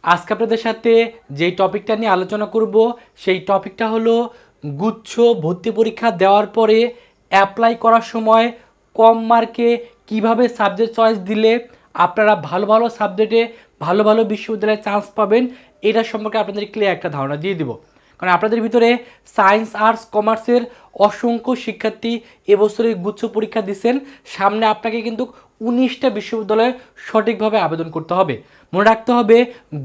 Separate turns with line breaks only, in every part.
আজকে আপনাদের সাথে যেই টপিকটা নিয়ে আলোচনা করব সেই টপিকটা হলো গুচ্ছ ভর্তি পরীক্ষা দেওয়ার পরে অ্যাপ্লাই করার সময় কম মার্কে কিভাবে সাবজেক্ট চয়েস দিলে আপনারা ভালো ভালো সাবজেক্টে ভালো ভালো বিশ্ববিদ্যালয়ে চান্স পাবেন, এটা সম্পর্কে আপনাদের ক্লিয়ার একটা ধারণা দিয়ে দিব। কারণ আপনাদের ভিতরে সায়েন্স আর্টস কমার্সের অসংখ্য শিক্ষার্থী এবছরে গুচ্ছ পরীক্ষা দিচ্ছেন। সামনে আপনাকে কিন্তু 19টা বিশ্ববিদ্যালয়ে সঠিকভাবে আবেদন করতে হবে। মনে রাখতে হবে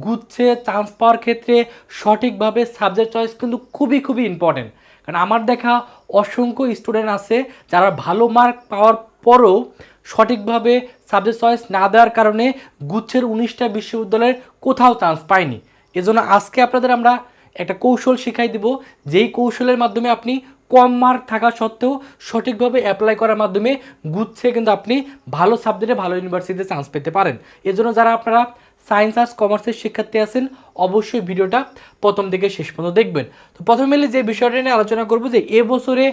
গুচ্ছে চান্স পাওয়ার ক্ষেত্রে সঠিকভাবে সাবজেক্ট চয়েস কিন্তু খুবই খুবই ইম্পর্টেন্ট। কারণ আমার দেখা অসংখ্য স্টুডেন্ট আছে যারা ভালো মার্ক পাওয়ার পরও সঠিকভাবে সাবজেক্ট চয়েস না দেওয়ার কারণে গুচ্ছের 19টা বিশ্ববিদ্যালয়ের কোথাও চান্স পায়নি। এজন্য আজকে আপনাদের আমরা একটা কৌশল শিখাই দিব, যেই কৌশলের মাধ্যমে আপনি কম মার্ক থাকা সত্ত্বেও সঠিকভাবে অ্যাপ্লাই করার মাধ্যমে গুচ্ছে কিন্তু আপনি ভালো সাবজেক্টে ভালো ইউনিভার্সিটিতে চান্স পেতে পারেন। এজন্য যারা আপনারা সায়েন্স আর্টস কমার্সের শিক্ষার্থী আছেন অবশ্যই ভিডিওটা প্রথম থেকে শেষ পর্যন্ত দেখবেন। তো প্রথমে যে বিষয়টা নিয়ে আলোচনা করব যে এবছরে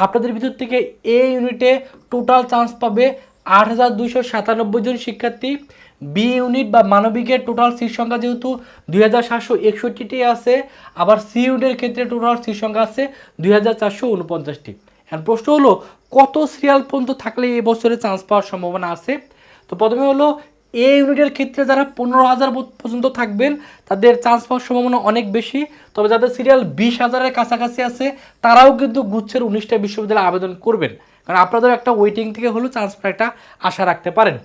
আপনাদের ভিতর থেকে এ ইউনিটে টোটাল চান্স পাবে 8,297 জন শিক্ষার্থী। বি ইউনিট বা মানবিকের টোটাল সিট সংখ্যা যেহেতু 2,761টি আছে, আবার সি ইউনিটের ক্ষেত্রে টোটাল সিট সংখ্যা আছে 2,449টি। এখন প্রশ্ন হলো কত সিরিয়াল পর্যন্ত থাকলে এবছরে চান্স পাওয়ার সম্ভাবনা আছে। তো প্রথমে হলো এ ইউনিটের ক্ষেত্রে যারা 15,000 পর্যন্ত থাকবেন তাদের চান্স পাওয়ার সম্ভাবনা অনেক বেশি। তবে যাদের সিরিয়াল 20,000-এর কাছাকাছি আছে তারাও কিন্তু গুচ্ছের 19টা বিশ্ববিদ্যালয়ে আবেদন করবেন, কারণ আপনাদের একটা ওয়েটিং থেকে হলেও চান্স পাওয়ার একটা আশা রাখতে পারেন।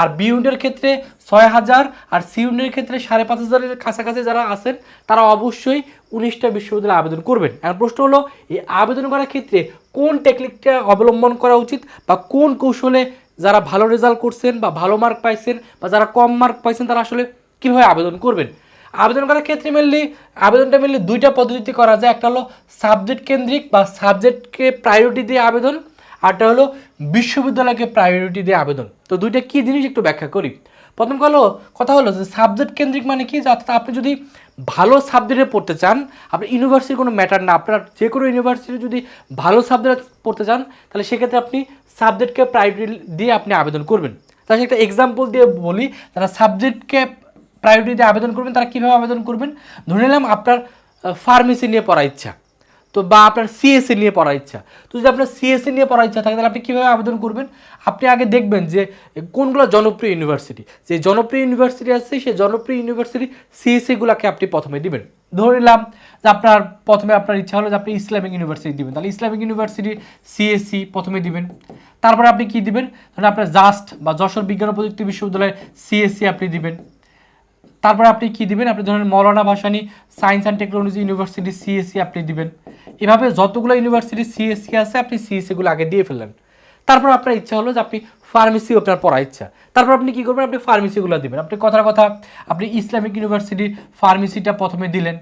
আর বি ইউনিটের ক্ষেত্রে 6,000 আর সি ইউনিটের ক্ষেত্রে 5,500-এর কাছাকাছি যারা আছেন তারা অবশ্যই 19টা বিশ্ববিদ্যালয়ে আবেদন করবেন। আর প্রশ্ন হলো এই আবেদন করার ক্ষেত্রে কোন টেকনিকটা অবলম্বন করা উচিত বা কোন কৌশলে যারা ভালো রেজাল্ট করছেন বা ভালো মার্ক পাইছেন বা যারা কম মার্ক পাইছেন তারা আসলে কীভাবে আবেদন করবেন। আবেদন করার ক্ষেত্রে আবেদনটা মেনলি দুইটা পদ্ধতিতে করা যায়। একটা হলো সাবজেক্ট কেন্দ্রিক বা সাবজেক্টকে প্রায়োরিটি দিয়ে আবেদন, আরটা হলো বিশ্ববিদ্যালয়কে প্রায়োরিটি দিয়ে আবেদন। তো দুইটা কী জিনিস একটু ব্যাখ্যা করি। প্রথম কথা হলো যে সাবজেক্ট কেন্দ্রিক মানে কি, যাতে আপনি যদি ভালো সাবজেক্টে পড়তে চান, আপনার ইউনিভার্সিটির কোনো ম্যাটার না, আপনার যে কোনো ইউনিভার্সিটি যদি ভালো সাবজেক্ট পড়তে চান তাহলে সেক্ষেত্রে আপনি সাবজেক্টকে প্রায়োরিটি দিয়ে আপনি আবেদন করবেন। তাহলে একটা এক্সাম্পল দিয়ে বলি, যারা সাবজেক্টকে প্রায়োরিটি দিয়ে আবেদন করবেন তারা কীভাবে আবেদন করবেন। ধরে নিলাম আপনার ফার্মেসি নিয়ে পড়ার ইচ্ছা, তো বা আপনার সিএসসি নিয়ে পড়ার ইচ্ছা। তো যদি আপনার সিএসসি নিয়ে পড়ার ইচ্ছা থাকে তাহলে আপনি কীভাবে আবেদন করবেন। আপনি আগে দেখবেন যে কোনগুলো জনপ্রিয় ইউনিভার্সিটি, যে জনপ্রিয় ইউনিভার্সিটি আছে সেই জনপ্রিয় ইউনিভার্সিটি সিএসসিগুলোকে আপনি প্রথমে দিবেন। ধরে নিলাম যে আপনার প্রথমে আপনার ইচ্ছা হলো যে আপনি ইসলামিক ইউনিভার্সিটি দিবেন, তাহলে ইসলামিক ইউনিভার্সিটি সিএসসি প্রথমে দিবেন। তারপরে আপনি কী দিবেন, ধরুন আপনার জাস্ট বা যশোর বিজ্ঞান ও প্রযুক্তি বিশ্ববিদ্যালয়ের সিএসসি আপনি দিবেন। তারপরে আপনি কী দিবেন, আপনি ধরেন Maulana Bhashani science and technology university CSC আপনি দিবেন। এভাবে যতগুলো ইউনিভার্সিটি সিএসসি আছে আপনি সিএসসিগুলো আগে দিয়ে ফেললেন। তারপর আপনার ইচ্ছা হলো যে আপনি ফার্মেসি আপনার পড়ার ইচ্ছা, তারপর আপনি কী করবেন, আপনি ফার্মেসিগুলো দিবেন। আপনি কথার কথা আপনি ইসলামিক ইউনিভার্সিটি ফার্মেসিটা প্রথমে দিলেন।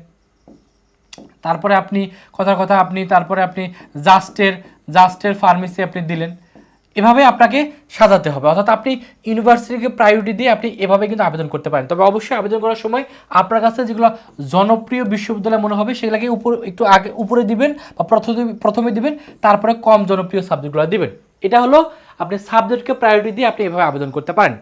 তারপরে আপনি কথার কথা তারপরে আপনি জাস্টের ফার্মেসি আপনি দিলেন। এভাবে আপনাকে সাজাতে হবে, অর্থাৎ আপনি ইউনিভার্সিটিকে প্রায়োরিটি দিয়ে আপনি এভাবে কিন্তু আবেদন করতে পারেন। তবে অবশ্যই আবেদন করার সময় আপনার কাছে যেগুলো জনপ্রিয় বিশ্ববিদ্যালয় মনে হবে সেগুলোকে একটু আগে উপরে দিবেন বা প্রথমে দিবেন, তারপরে কম জনপ্রিয় সাবজেক্টগুলো দিবেন। এটা হলো আপনি সাবজেক্টকে প্রায়োরিটি দিয়ে আপনি এভাবে আবেদন করতে পারেন।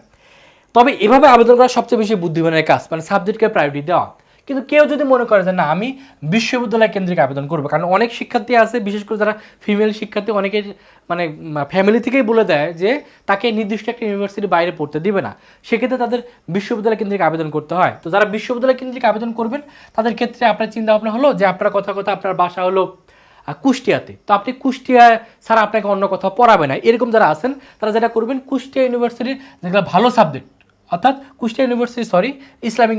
তবে এভাবে আবেদন করা সবচেয়ে বেশি বুদ্ধিমানের কাজ, মানে সাবজেক্টকে প্রায়োরিটি দেওয়া। কিন্তু কেউ যদি মনে করে যে না আমি বিশ্ববিদ্যালয় কেন্দ্রিক আবেদন করবো, কারণ অনেক শিক্ষার্থী আছে বিশেষ করে যারা ফিমেল শিক্ষার্থী, অনেকের মানে ফ্যামিলি থেকেই বলে দেয় যে তাকে নির্দিষ্ট একটা ইউনিভার্সিটির বাইরে পড়তে দিবে না, সেক্ষেত্রে তাদের বিশ্ববিদ্যালয় কেন্দ্রিক আবেদন করতে হয়। তো যারা বিশ্ববিদ্যালয় কেন্দ্রিক আবেদন করবেন তাদের ক্ষেত্রে আপনার চিন্তা ভাবনা হলো যে আপনার কথা আপনার বাসা হলো কুষ্টিয়াতে, তো আপনি কুষ্টিয়া ছাড়া আপনাকে অন্য কোথাও পড়াবে না, এরকম যারা আছেন তারা যেটা করবেন কুষ্টিয়া ইউনিভার্সিটির যেগুলো ভালো সাবজেক্ট, অর্থাৎ কুষ্টিয়া ইউনিভার্সিটি ইসলামিক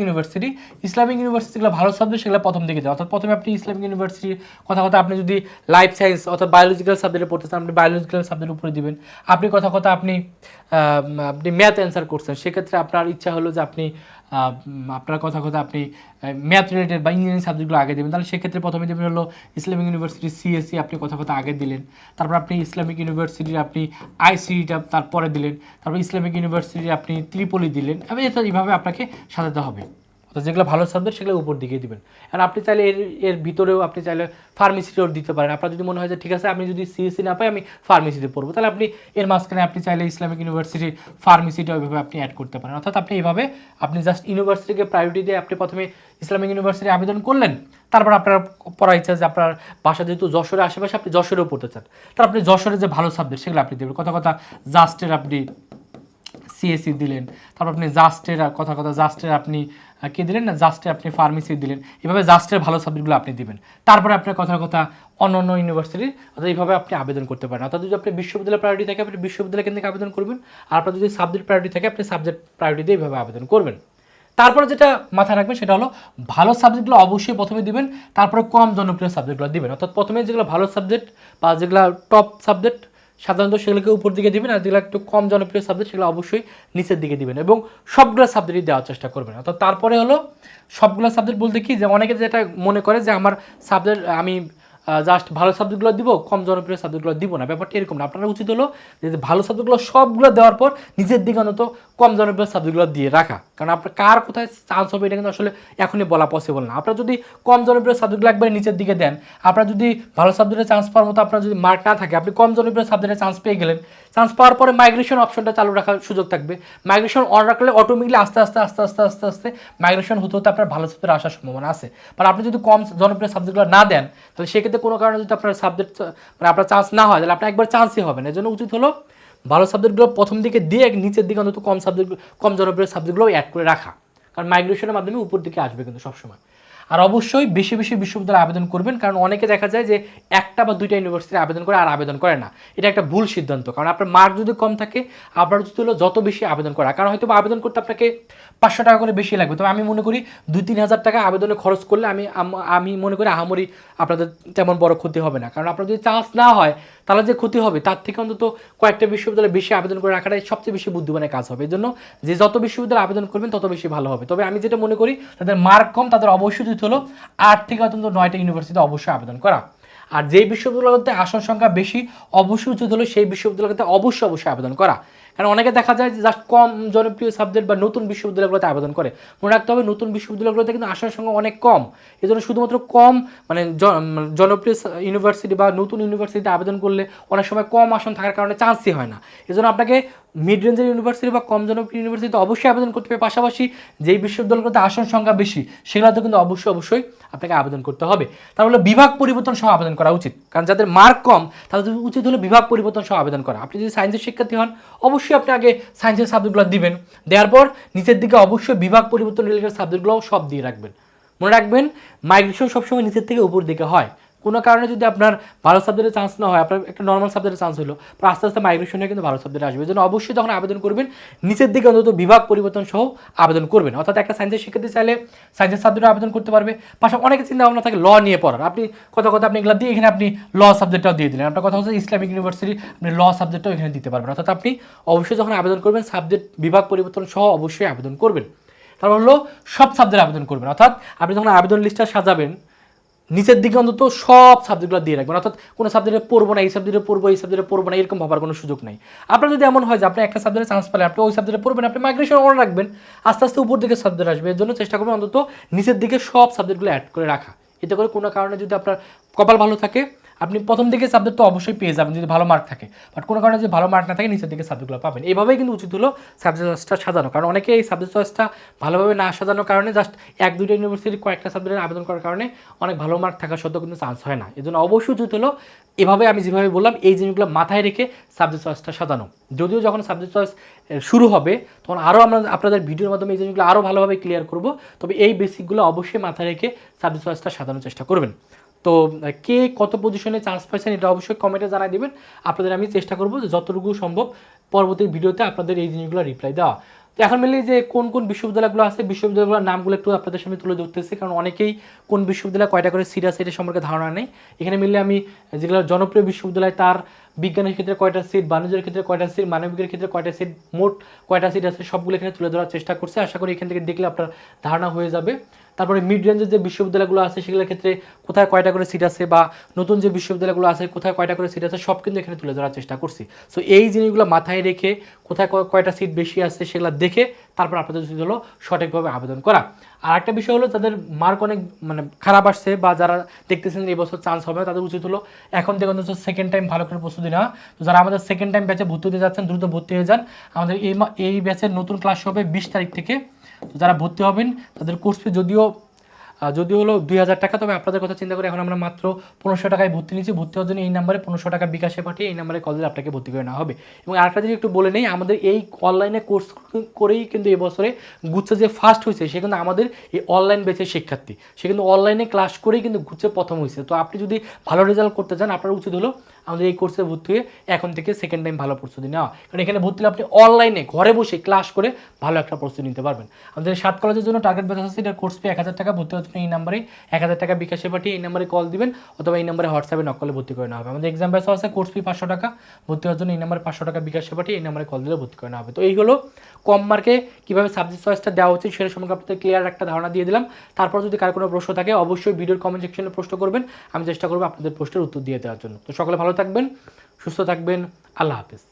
ইউনিভার্সিটিগুলো ভালো সাবজেক্ট সেগুলো প্রথম দিকে যায়। অর্থাৎ প্রথমে আপনি ইসলামিক ইউনিভার্সিটির কথা আপনি যদি লাইফ সায়েন্স অর্থাৎ বায়োলজিক্যাল সাবজেক্টে পড়তে চান আপনি বায়োলজিক্যাল সাবজেক্টের উপরে দিবেন। আপনি আপনি ম্যাথ অ্যান্সার করছেন, সেক্ষেত্রে আপনার ইচ্ছা হলো যে আপনার আপনি ম্যাথ রিলেটেড বা ইঞ্জিনিয়ারিং সাবজেক্টগুলো আগে দেবেন, তাহলে সেক্ষেত্রে প্রথমে দেবেন হলো ইসলামিক ইউনিভার্সিটি সিএসসি, আপনি আগে দিলেন। তারপর আপনি ইসলামিক ইউনিভার্সিটির আপনি আইসিটা তারপরে দিলেন। তারপর ইসলামিক ইউনিভার্সিটির আপনি ত্রিপলি দিলেন। এইভাবে আপনাকে সাজাতে হবে। অর্থাৎ যেগুলো ভালো সাবজেক্ট সেগুলো উপর দিকে দিবেন। আর আপনি চাইলে এর ভিতরেও আপনি চাইলে ফার্মেসিতেও দিতে পারেন। আপনার যদি মনে হয় যে ঠিক আছে আমি যদি সিএসসি না পাই আমি ফার্মেসিতে পড়বো, তাহলে আপনি এর মাঝখানে আপনি চাইলে ইসলামিক ইউনিভার্সিটির ফার্মেসিটা ওইভাবে আপনি অ্যাড করতে পারেন। অর্থাৎ আপনি এইভাবে আপনি জাস্ট ইউনিভার্সিটিকে প্রায়োরিটি দিয়ে আপনি প্রথমে ইসলামিক ইউনিভার্সিটি আবেদন করলেন, তারপর আপনার পড়ার ইচ্ছা যে আপনার বাসা যেহেতু যশোরের আশেপাশে আপনি যশোরেও পড়তে চান, তাহলে আপনি যশোরের যে ভালো সাবজেক্ট সেগুলো আপনি দেবেন। কথা জাস্টের আপনি সিএসসি দিলেন, তারপর আপনি জাস্টের আপনি কি দিলেন না, জাস্টের আপনি ফার্মেসি দিলেন, এভাবে জাস্টের ভালো সাবজেক্টগুলো আপনি দিবেন। তারপরে আপনার কথা অন্য ইউনিভার্সিটি, অর্থাৎ এইভাবে আপনি আবেদন করতে পারেন। অর্থাৎ যদি আপনি বিশ্ববিদ্যালয় প্রায়োরিটি থাকে আপনি বিশ্ববিদ্যালয় কেন্দ্রিক আবেদন করবেন, আর আপনার যদি সাবজেক্ট প্রায়োরিটি থাকে আপনি সাবজেক্ট প্রায়োরিটি দিয়ে এইভাবে আবেদন করবেন। তারপরে যেটা মাথায় রাখবেন সেটা হলো ভালো সাবজেক্টগুলো অবশ্যই প্রথমে দিবেন, তারপরে কম জনপ্রিয় সাবজেক্টগুলো দিবেন। অর্থাৎ প্রথমে যেগুলো ভালো সাবজেক্ট বা যেগুলো টপ সাবজেক্ট সাধারণত সেগুলোকে উপর দিকে দিবেন, আর যেগুলো একটু কম জনপ্রিয় সাবজেক্ট সেগুলো অবশ্যই নিচের দিকে দিবেন, এবং সবগুলো সাবজেক্টই দেওয়ার চেষ্টা করবেন। অর্থাৎ তারপরে হলো সবগুলো সাবজেক্ট বলতে কি, যে অনেকে যেটা মনে করে যে আমার সাবজেক্ট আমি জাস্ট ভালো সাবজেক্টগুলো দিব, কম জনপ্রিয় সাবজেক্টগুলো দিব না, ব্যাপারটা এরকম না। আপনার উচিত হলো যে ভালো সাবজেক্টগুলো সবগুলো দেওয়ার পর নিজের দিকে অন্তত কম জনপ্রিয় সাবজেক্টগুলো দিয়ে রাখা, কারণ আপনার কার কোথায় চান্স হবে এটা কিন্তু আসলে এখনই বলা পসিবল না। আপনার যদি কম জনপ্রিয় সাবজেক্টগুলো একবারে নিচের দিকে দেন, আপনার যদি ভালো সাবজেক্টে চান্স পাওয়ার মতো আপনার যদি মার্ক না থাকে, আপনি কম জনপ্রিয় সাবজেক্টে চান্স পেয়ে গেলেন, চান্স পাওয়ার পরে মাইগ্রেশন অপশনটা চালু রাখার সুযোগ থাকবে। মাইগ্রেশন অন রাখলে অটোমেটিকলি আস্তে আস্তে মাইগ্রেশন হতে আপনার ভালো সাবজেক্ট আসার সম্ভাবনা আছে। বাট আপনি যদি কম জনপ্রিয় সাবজেক্টগুলো না দেন, তাহলে সেক্ষেত্রে কোনো কারণে যদি আপনার সাবজেক্ট মানে আপনার চান্স না হয়, তাহলে আপনার একবার চান্সই হবে না। এর জন্য উচিত হলো ভালো সাবজেক্টগুলো প্রথম দিকে দিয়ে নিচের দিকে অন্তত কম জনপ্রিয় সাবজেক্টগুলো অ্যাড করে রাখা, কারণ মাইগ্রেশনের মাধ্যমে উপর দিকে আসবে কিন্তু সবসময়। আর অবশ্যই বেশি বিশ্ববিদ্যালয়ে আবেদন করবেন, কারণ অনেকে দেখা যায় যে একটা বা দুইটা ইউনিভার্সিটি আবেদন করে আর আবেদন করে না। এটা একটা ভুল সিদ্ধান্ত, কারণ আপনার মার্ক যদি কম থাকে আপনার উচিত হলো যত বেশি আবেদন করা, কারণ হয়তো আবেদন করতে আপনাকে 500 টাকা করে বেশি লাগবে, তবে আমি মনে করি 2-3 হাজার টাকা আবেদনে খরচ করলে আমি মনে করি আহামরি আপনাদের তেমন বড় ক্ষতি হবে না। কারণ আপনার যদি চান্স না হয় তাহলে যে ক্ষতি হবে তার থেকে অন্তত কয়েকটা বিশ্ববিদ্যালয়ে বেশি আবেদন করে রাখাটাই সবচেয়ে বেশি বুদ্ধিমানের কাজ হবে। এই জন্য যে যত বিশ্ববিদ্যালয়ে আবেদন করবেন তত বেশি ভালো হবে। তবে আমি যেটা মনে করি যাদের মার্ক কম তাদের অবশ্যই উচিত হলো 8 থেকে অন্তত 9টা ইউনিভার্সিটিতে অবশ্যই আবেদন করা। আর যেই বিশ্ববিদ্যালয়তে আসন সংখ্যা বেশি অবশ্যই উচিত হলো সেই বিশ্ববিদ্যালয়তে অবশ্যই আবেদন করা। কারণ অনেকে দেখা যায় যে জাস্ট কম জনপ্রিয় সাবজেক্ট বা নতুন বিশ্ববিদ্যালয়গুলোতে আবেদন করে। মনে রাখতে হবে নতুন বিশ্ববিদ্যালয়গুলোতে কিন্তু আসন সংখ্যা অনেক কম। এই জন্য শুধুমাত্র কম মানে জনপ্রিয় ইউনিভার্সিটি বা নতুন ইউনিভার্সিটিতে আবেদন করলে অনেক সময় কম আসন থাকার কারণে চান্সই হয় না। এই জন্য আপনাকে মিড রেঞ্জের ইউনিভার্সিটি বা কম জনপ্রিয় ইউনিভার্সিটিতে অবশ্যই আবেদন করতে হবে, পাশাপাশি যেই বিশ্ববিদ্যালয়গুলোতে আসন সংখ্যা বেশি সেগুলোতে কিন্তু অবশ্যই আপনাকে আবেদন করতে হবে। তাহলে বিভাগ পরিবর্তন সহ আবেদন করা উচিত, কারণ যাদের মার্ক কম তাদের উচিত হলো বিভাগ পরিবর্তন সহ আবেদন করা। আপনি যদি সায়েন্সের শিক্ষার্থী হন অবশ্যই আপনি আগে সায়েন্সের সাবজেক্টগুলো দিবেন, দেওয়ার পর নিচের দিকে অবশ্যই বিভাগ পরিবর্তন রিলেটেড সাবজেক্টগুলোও সব দিয়ে রাখবেন। মনে রাখবেন মাইগ্রেশন সবসময় নিচের থেকে উপর দিকে হয়। কোনো কারণে যদি আপনার ভালো সাবজেক্টে চান্স না হয়, আপনার একটা নর্মাল সাবজেক্টে চান্স হলো, আস্তে মাইগ্রেশনে কিন্তু ভালো সাবজেক্টে আসবে। এই জন্য অবশ্যই যখন আবেদন করবেন নিচের দিকে অন্তত বিভাগ পরিবর্তন সহ আবেদন করবেন। অর্থাৎ একটা সায়েন্সের শিক্ষার্থী চাইলে সায়েন্সের সাবজেক্টে আবেদন করতে পারবে, পাশাপাশি অনেকে চিন্তা ভাবনা থাকে ল নিয়ে পড়ার, আপনি কথা আপনি এগুলো দিয়ে এখানে আপনি ল সাবজেক্টটাও দিয়ে দিলেন। আপনার কথা হচ্ছে ইসলামিক ইউনিভার্সিটি আপনি ল সাবজেক্টটাও এখানে দিতে পারবেন। অর্থাৎ আপনি অবশ্যই যখন আবেদন করবেন সাবজেক্ট বিভাগ পরিবর্তন সহ অবশ্যই আবেদন করবেন। তারপর হলো সব সাবজেক্ট আবেদন করবেন। অর্থাৎ আপনি যখন আবেদন লিস্টটা সাজাবেন নিচের দিকে অন্তত সব সাবজেক্টগুলো দিয়ে রাখবেন। অর্থাৎ কোনো সাবজেক্টে পড়বো না, এই সাবজেক্টে পড়বো না এরকম ভাবার কোনো সুযোগ নেই। আপনার যদি এমন হয় যে আপনি একটা সাবজেক্টে চান্স পেলে আপনি ওই সাবজেক্টে পড়বেন, আপনি মাইগ্রেশন অন রাখবেন, আস্তে উপর দিকে সাবজেক্ট আসবে। এর জন্য চেষ্টা করবেন অন্তত নিচের দিকে সব সাবজেক্টগুলো অ্যাড করে রাখা। এতে করে কোনো কারণে যদি আপনার কপাল ভালো থাকে আপনি প্রথম দিকে সাবজেক্ট তো অবশ্যই পেয়ে যাবেন যদি ভালো মার্ক থাকে, বাট কোনো কারণে যদি ভালো মার্ক না থাকে নিচের দিকে সাবজেক্টগুলো পাবেন। এইভাবেই কিন্তু উচিত হলো সাবজেক্ট চয়েসটা সাজানো, কারণ অনেকে এই সাবজেক্ট চয়েসটা ভালোভাবে না সাজানোর কারণে জাস্ট 1-2টা ইউনিভার্সিটির কয়েকটা সাবজেক্টের আবেদন করার কারণে অনেক ভালো মার্ক থাকা সত্ত্বেও কিন্তু চান্স হয় না। এই জন্য অবশ্যই উচিত হলো এভাবে আমি যেভাবে বললাম এই জিনিসগুলো মাথায় রেখে সাবজেক্ট চয়েসটা সাজানো। যদিও যখন সাবজেক্ট চয়েস শুরু হবে তখন আরও আমরা আপনাদের ভিডিওর মাধ্যমে এই জিনিসগুলো আরও ভালোভাবে ক্লিয়ার করব, তবে এই বেসিকগুলো অবশ্যই মাথায় রেখে সাবজেক্ট চয়েসটা সাজানোর চেষ্টা করবেন। তো কে কত পজিশনে চান্স পাইছেন এটা অবশ্যই কমেন্টে জানাই দেবেন। আপনাদের আমি চেষ্টা করবো যে যতটুকু সম্ভব পরবর্তী ভিডিওতে আপনাদের এই জিনিসগুলো রিপ্লাই দেওয়া। তো এখন মিলে যে কোন বিশ্ববিদ্যালয়গুলো আছে বিশ্ববিদ্যালয়গুলোর নামগুলো একটু আপনাদের সামনে তুলে ধরতেছি, কারণ অনেকেই কোন বিশ্ববিদ্যালয় কয়টা করে সিট আছে এটা সম্পর্কে ধারণা নেই। এখানে মিললে আমি যেগুলো জনপ্রিয় বিশ্ববিদ্যালয় তার বিজ্ঞানের ক্ষেত্রে কয়টা সিট, বাণিজ্যের ক্ষেত্রে কয়টা সিট, মানবিকের ক্ষেত্রে কয়টা সিট, মোট কয়টা সিট আছে সবগুলো এখানে তুলে ধরার চেষ্টা করছি। আশা করি এখান থেকে দেখলে আপনার ধারণা হয়ে যাবে। তারপরে মিড রেঞ্জের যে বিশ্ববিদ্যালয়গুলো আছে সেগুলোর ক্ষেত্রে কোথায় কয়টা করে সিট আছে বা নতুন যে বিশ্ববিদ্যালয়গুলো আছে কোথায় কয়টা করে সিট আছে সব কিন্তু এখানে তুলে ধরার চেষ্টা করছি। সো এই জিনিসগুলো মাথায় রেখে কোথায় কয়টা সিট বেশি আছে সেগুলো দেখে তারপর আপনাদের উচিত হলো সঠিকভাবে আবেদন করা। আর একটা বিষয় হলো যাদের মার্ক অনেক মানে খারাপ আসছে বা যারা দেখতেছেন এই বছর চান্স হবে তাদের উচিত হলো এখন থেকে অন্তত সেকেন্ড টাইম ভালো করে প্রস্তুতি নেওয়া। তো যারা আমাদের সেকেন্ড টাইম ব্যাচে ভর্তি হতে যাচ্ছেন দ্রুত ভর্তি হয়ে যান। আমাদের এই ব্যাচের নতুন ক্লাস হবে 20 তারিখ থেকে। তো যারা ভর্তি হবেন তাদের কোর্স ফি যদিও হলো 2000 টাকা, তবে আপনাদের কথা চিন্তা করে এখন আমরা মাত্র 1500 টাকায় ভর্তি নিচ্ছি। ভর্তি হওয়ার জন্য এই নাম্বারে 1500 টাকা বিকাশে পাঠিয়ে এই নাম্বারে কল দিলে আপনাকে ভর্তি করে নেওয়া হবে। এবং আরেকটা জিনিস একটু বলে নেই, আমাদের এই অনলাইনে কোর্স করেই কিন্তু এবছরে গুচ্ছে যে ফার্স্ট হয়েছে সে কিন্তু আমাদের এই অনলাইন ব্যাচের শিক্ষার্থী, সে কিন্তু অনলাইনে ক্লাস করেই কিন্তু গুচ্ছে প্রথম হয়েছে। তো আপনি যদি ভালো রেজাল্ট করতে চান আপনার উচিত হলো আমাদের এই কোর্সে ভর্তি হয়ে এখন থেকে সেকেন্ড টাইম ভালো প্রস্তুতি নেওয়া। কারণ এখানে ভর্তি হলে আপনি অনলাইনে ঘরে বসে ক্লাস করে ভালো একটা প্রস্তুতি নিতে পারবেন। আমাদের 7 কলেজের জন্য টার্গেট ব্যাচ আছে, এটার কোর্স ফি 1000 টাকা। ভর্তি হতে এই নাম্বারে 1000 টাকা বিকাশে পাঠিয়ে এই নাম্বারে কল দিবেন অথবা এই নাম্বারে হোয়াটসঅ্যাপে নক করলে ভর্তি করে নেওয়া হবে। আমাদের এক্সাম ব্যাচও আছে, কোর্স ফি 500 টাকা। ভর্তি হওয়ার জন্য এই নাম্বারে 500 টাকা বিকাশে পাঠিয়ে এই নাম্বারে কল দিলে ভর্তি করে নেওয়া হবে। তো এই হলো কম মার্কে কীভাবে সাবজেক্ট চয়েসটা দেওয়া উচিত সেটা সম্পর্কে আপনাদের ক্লিয়ার একটা ধারণা দিয়ে দিলাম। তারপর যদি কার কোনো প্রশ্ন থাকে অবশ্যই ভিডিওর কমেন্ট সেকশনে প্রশ্ন করবেন, আমি চেষ্টা করবো আপনাদের প্রশ্নের উত্তর দিয়ে দেওয়ার জন্য। তো সকলে ভালো থাকবেন, সুস্থ থাকবেন, আল্লাহ হাফেজ।